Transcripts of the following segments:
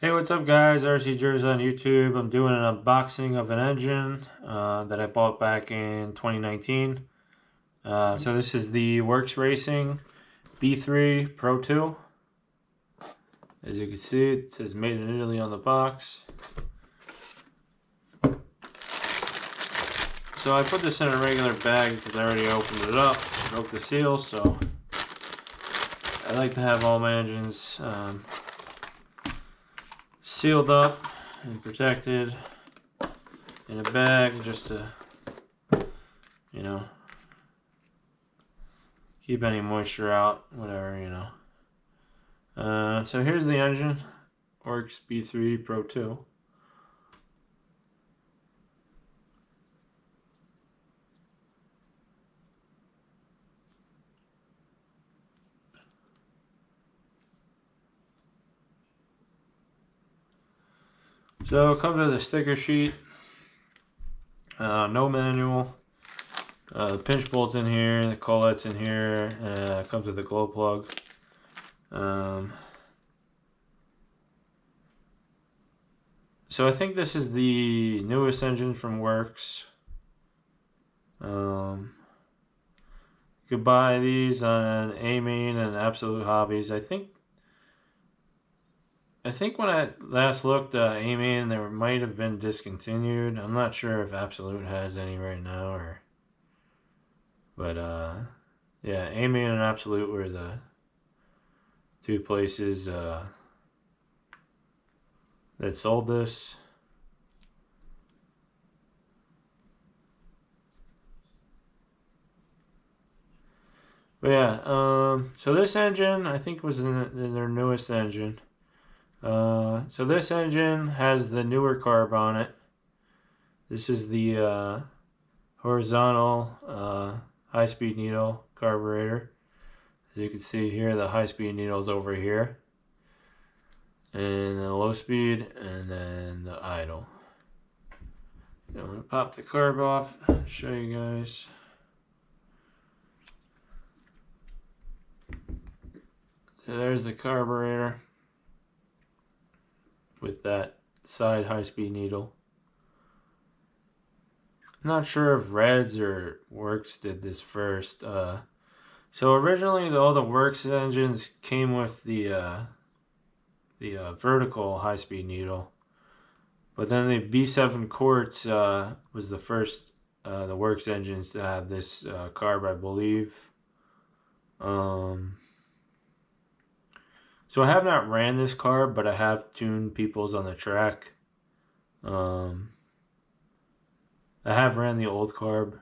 Hey, what's up guys? RC Jers on YouTube. I'm doing an unboxing of an engine that I bought back in 2019. So this is the Werks Racing B3PRO2. As you can see, it says made in Italy on the box. So I put this in a regular bag because I already opened it up, broke the seal, so I like to have all my engines sealed up and protected in a bag just to, you know, keep any moisture out, whatever, you know. So here's the engine, Werks B3PRO2. So it comes with a sticker sheet, no manual, the pinch bolt's in here, the collette's in here, it comes with a glow plug. So I think this is the newest engine from Werks. You could buy these on A-Main and Absolute Hobbies. I think when I last looked, A-Main, they might have been discontinued. I'm not sure if Absolute has any right now, but yeah, A-Main and Absolute were the two places that sold this. But yeah, so this engine I think was in their newest engine. So this engine has the newer carb on it. This is the horizontal high-speed needle carburetor. As you can see here, the high-speed needle is over here, and the low speed, and then the idle. I'm gonna pop the carb off, show you guys. So there's the carburetor with that side high-speed needle. I'm not sure if Reds or Werks did this first. So originally, all the Werks engines came with the vertical high-speed needle, but then the B7 Quartz was the first the Werks engines to have this carb, I believe. So I have not ran this carb, but I have tuned people's on the track. I have ran the old carb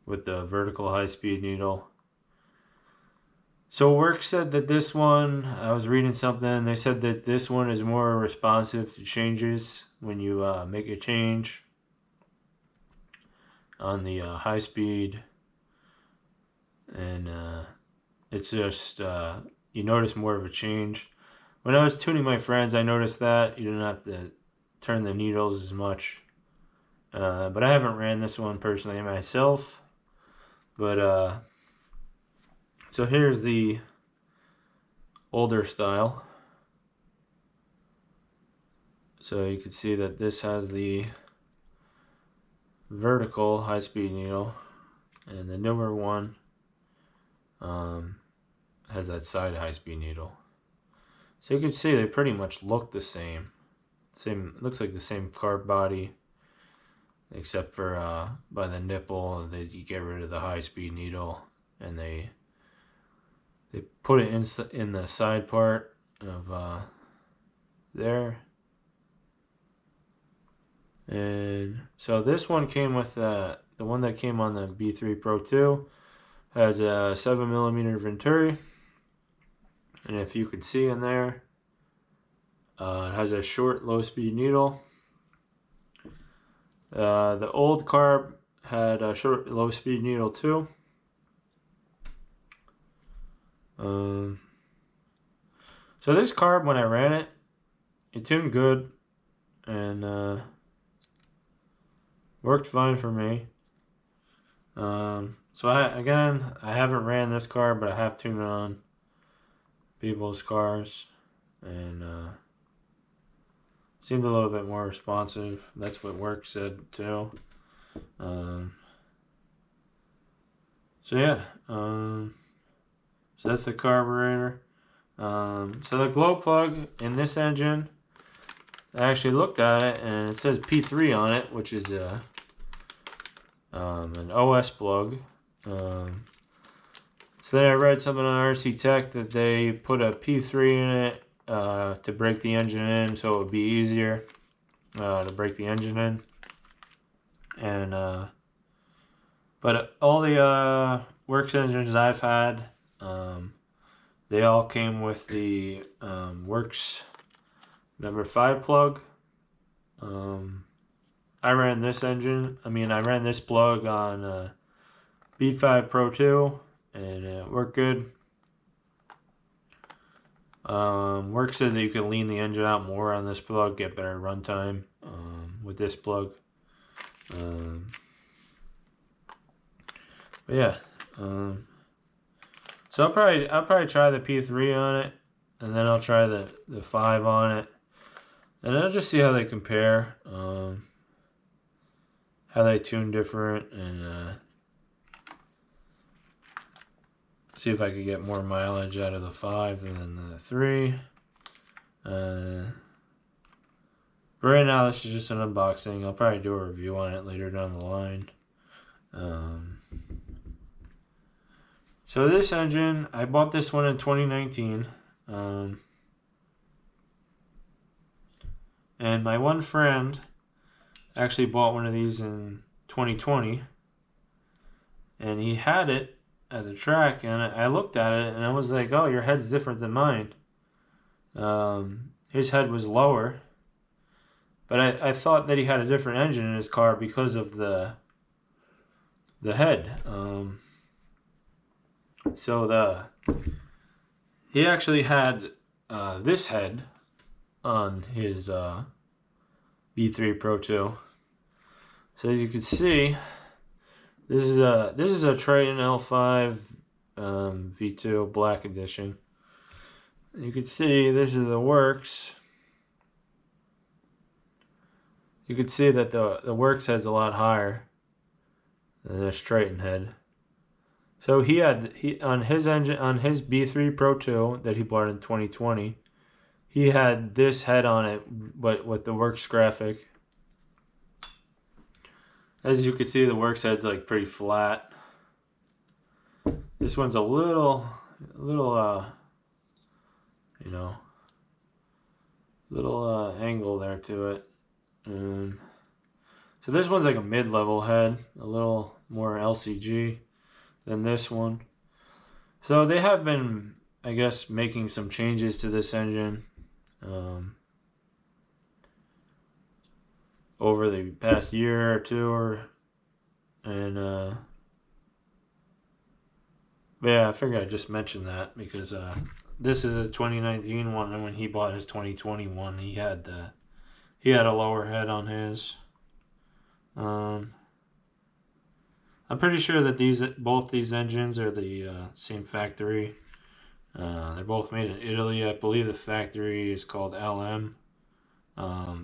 with the vertical high-speed needle. So Werks said that this one, I was reading something, they said that this one is more responsive to changes when you make a change on the high speed, and it's just you notice more of a change. When I was tuning my friends, I noticed that you don't have to turn the needles as much, but I haven't ran this one personally myself. But so here's the older style. So you can see that this has the vertical high-speed needle, and the newer one has that side high-speed needle. So you can see they pretty much look the same. Looks like the same carb body, except for by the nipple that you get rid of the high-speed needle, and they put it in the side part of there. And so this one came with the one that came on the B3PRO2 has a 7mm Venturi, and if you can see in there, it has a short low-speed needle. The old carb had a short low-speed needle too. So this carb, when I ran it, it tuned good and worked fine for me. So I haven't ran this car, but I have tuned it on people's cars, and seemed a little bit more responsive. That's what Werks said too. So yeah, so that's the carburetor. So the glow plug in this engine, I actually looked at it and it says P3 on it, which is an OS plug. So then I read something on RC Tech that they put a P3 in it to break the engine in, so it would be easier to break the engine in. And but all the Werks engines I've had, they all came with the Werks #5 plug. I ran this plug on B3PRO2, and it worked good. Werks said that you can lean the engine out more on this plug, get better runtime with this plug. But yeah, so I'll probably try the P3 on it, and then I'll try the 5 on it, and I'll just see how they compare, how they tune different, and see if I could get more mileage out of the 5 than the 3. But right now, this is just an unboxing. I'll probably do a review on it later down the line. So this engine, I bought this one in 2019. And my one friend actually bought one of these in 2020. And he had it at the track, and I looked at it, and I was like, oh, your head's different than mine. His head was lower. But I thought that he had a different engine in his car because of the head. He actually had this head on his B3PRO2. So as you can see, this is a Triton L5 V2 Black Edition. You can see this is the Werks. You can see that the Werks head's a lot higher than this Triton head. So he on his engine, on his B3PRO2 that he bought in 2020, he had this head on it, but with the Werks graphic. As you can see, the Werks head's like pretty flat. This one's a little angle there to it. So this one's like a mid-level head, a little more LCG than this one. So they have been, I guess, making some changes to this engine over the past year or two, but yeah, I figured I'd just mention that because this is a 2019 one, and when he bought his 2020 one, he had a lower head on his. I'm pretty sure that both these engines are the same factory. They're both made in Italy. I believe the factory is called LM.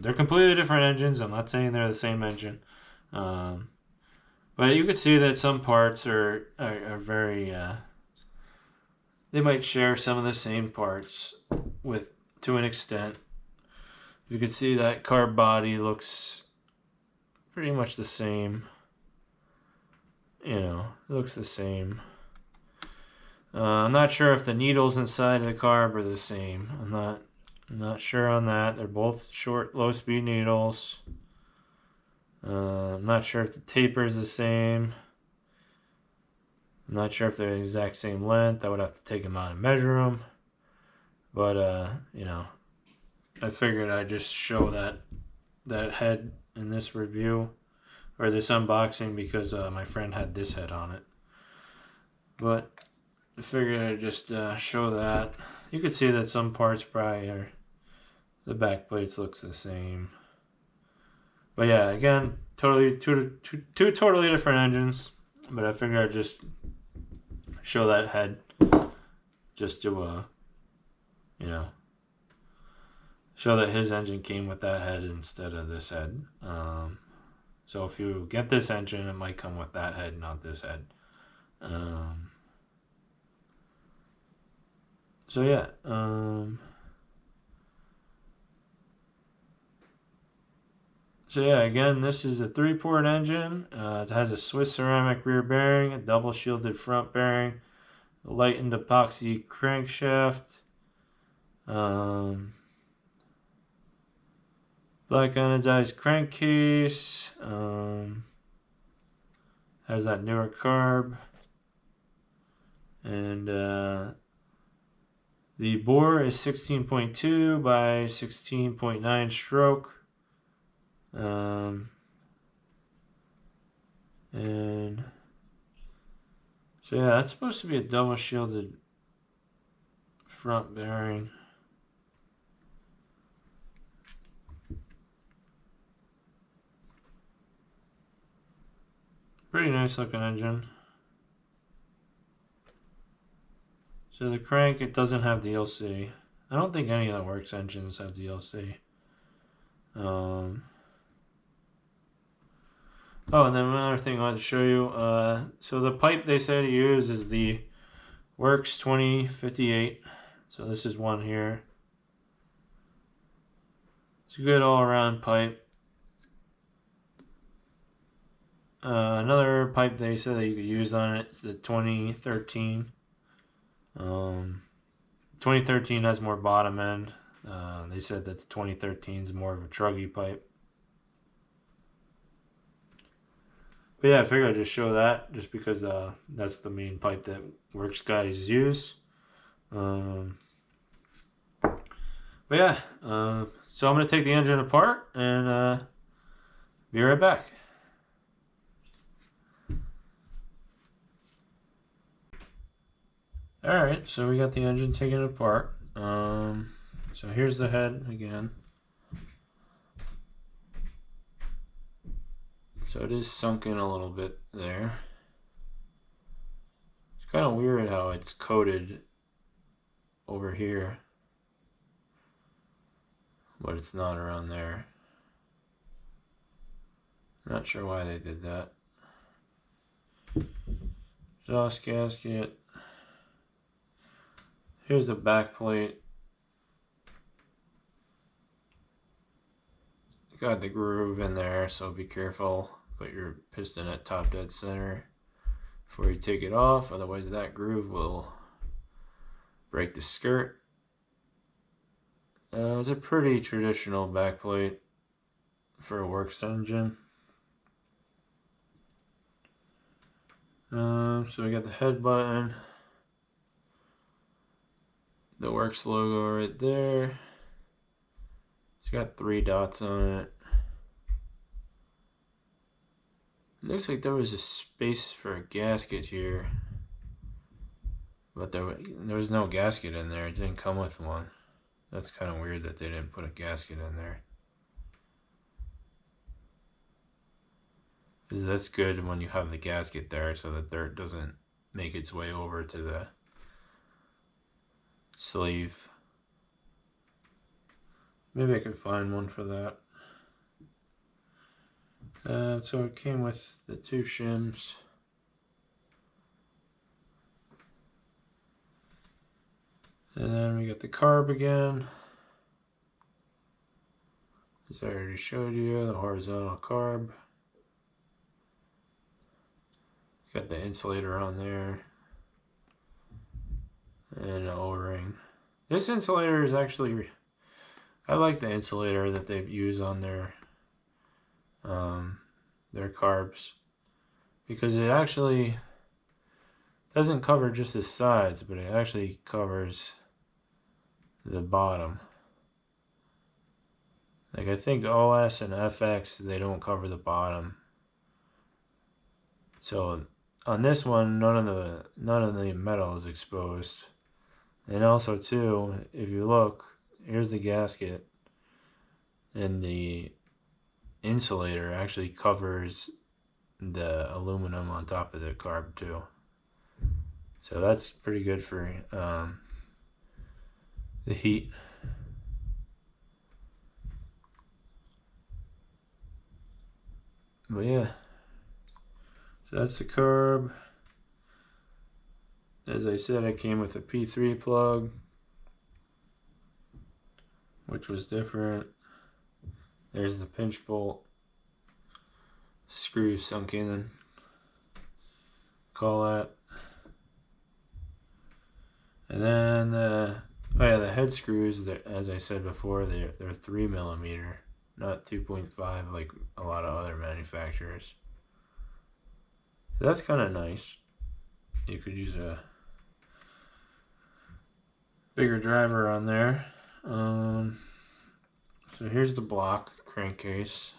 They're completely different engines. I'm not saying they're the same engine. But you could see that some parts are very... they might share some of the same parts to an extent. You could see that carb body looks pretty much the same. It looks the same. I'm not sure if the needles inside of the carb are the same. I'm not sure on that. They're both short, low-speed needles. I'm not sure if the taper is the same. I'm not sure if they're the exact same length. I would have to take them out and measure them. But, I figured I'd just show that head in this review. Or this unboxing because my friend had this head on it. But I figured I'd just show that. You could see that some parts probably are... The back plates looks the same. But yeah, again, two totally different engines. But I figured I'd just show that head. Just to, show that his engine came with that head instead of this head. So if you get this engine, it might come with that head, not this head. So yeah. So yeah, again, this is a 3-port engine. It has a Swiss ceramic rear bearing, a double shielded front bearing, a lightened epoxy crankshaft, black anodized crankcase, has that newer carb, and the bore is 16.2 by 16.9 stroke. And so yeah, that's supposed to be a double shielded front bearing. Pretty nice looking engine. So the crank, it doesn't have DLC. I don't think any of the Werks engines have DLC. Oh, and then another thing I wanted to show you. So the pipe they say to use is the Werks 2058. So this is one here. It's a good all-around pipe. Another pipe they said that you could use on it is the 2013. 2013 has more bottom end. They said that the 2013 is more of a truggy pipe. But yeah, I figured I'd just show that just because that's the main pipe that Werks guys use. But yeah, so I'm going to take the engine apart and be right back. Alright, so we got the engine taken apart. So here's the head again. So it is sunk in a little bit there. It's kind of weird how it's coated over here, but it's not around there. Not sure why they did that. Exhaust gasket. Here's the back plate. Got the groove in there, so be careful. Put your piston at top dead center before you take it off, otherwise that groove will break the skirt. It's a pretty traditional back plate for a Werks engine. So we got the head button, the Werks logo right there. It's got 3 dots on it. It looks like there was a space for a gasket here, but there was no gasket in there. It didn't come with one. That's kind of weird that they didn't put a gasket in there. Because that's good when you have the gasket there so that dirt doesn't make its way over to the sleeve. Maybe I could find one for that. So it came with the 2 shims. And then we got the carb again. As I already showed you, the horizontal carb. Got the insulator on there. And an O-ring. This insulator is actually... I like the insulator that they use on their carbs, because it actually doesn't cover just the sides, but it actually covers the bottom. Like I think OS and FX, they don't cover the bottom. So on this one, none of the metal is exposed. And also too, if you look, here's the gasket, and the insulator actually covers the aluminum on top of the carb too. So that's pretty good for the heat. But yeah, so that's the carb. As I said, it came with a P3 plug, which was different. There's the pinch bolt, screw sunk in, call that. And then the head screws, as I said before, they're 3mm, not 2.5 like a lot of other manufacturers. So that's kind of nice. You could use a bigger driver on there. So here's the block, the crankcase.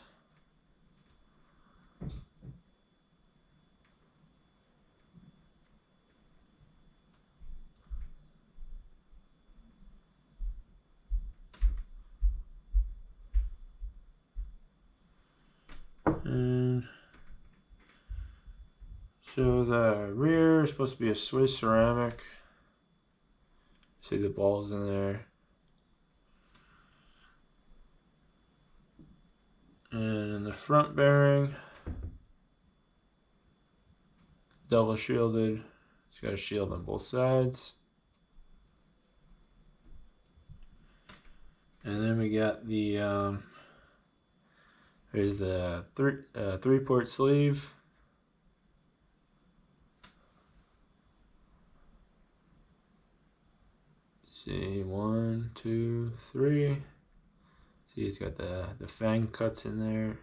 And so the rear is supposed to be a Swiss ceramic. See the balls in there. And in the front bearing, double shielded. It's got a shield on both sides. And then we got the there's the three-port sleeve. See, 1, 2, 3. See, it's got the fang cuts in there.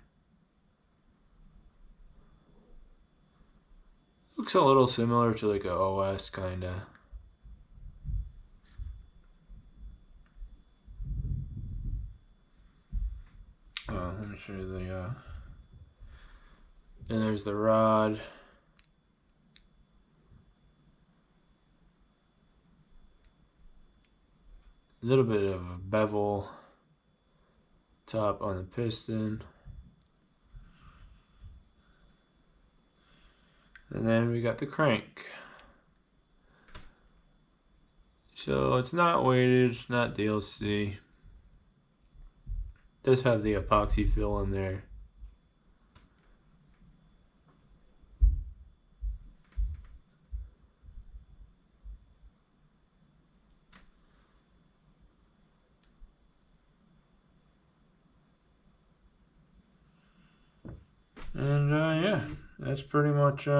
Looks a little similar to like a OS kinda. Let me show you the and there's the rod. A little bit of a bevel top on the piston. And then we got the crank. So it's not weighted, not DLC. It does have the epoxy fill in there. And yeah, that's pretty much it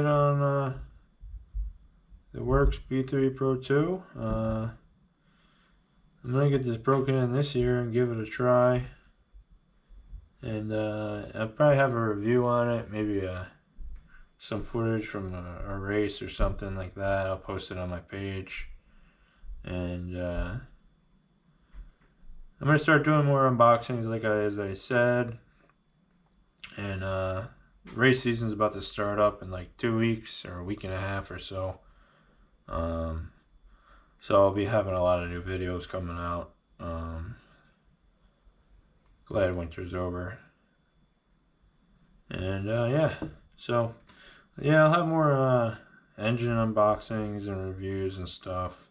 on the Werks B3PRO2. I'm gonna get this broken in this year and give it a try. And I'll probably have a review on it, maybe some footage from a race or something like that. I'll post it on my page. And I'm gonna start doing more unboxings, as I said. And race season's about to start up in like 2 weeks or a week and a half or so. So I'll be having a lot of new videos coming out. Glad winter's over. And yeah, so yeah, I'll have more engine unboxings and reviews and stuff.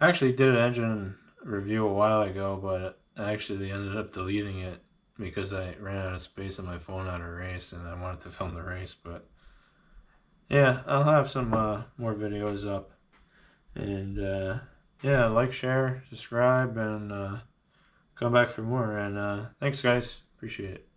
I actually did an engine review a while ago, but I actually ended up deleting it because I ran out of space on my phone at a race and I wanted to film the race. But yeah, I'll have some more videos up. And yeah, like, share, subscribe, and come back for more. And thanks, guys. Appreciate it.